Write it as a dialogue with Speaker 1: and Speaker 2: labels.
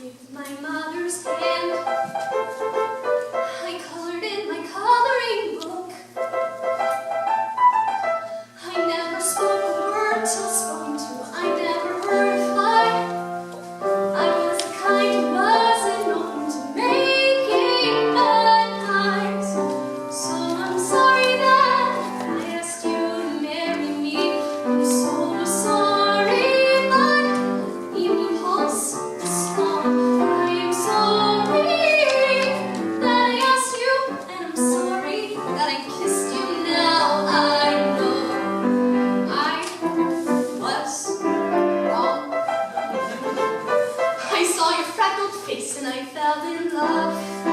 Speaker 1: With my mother's hand, I colored in my coloring book. I never spoke a word till spoken to. I never heard a fly. I was the kind who wasn't open to making good times. So I'm sorry that I asked you to marry me. I'm so sorry, but the impulse is strong. I am sorry that I asked you, and I'm sorry that I kissed you. Now I know I was wrong. I saw your freckled face and I fell in love.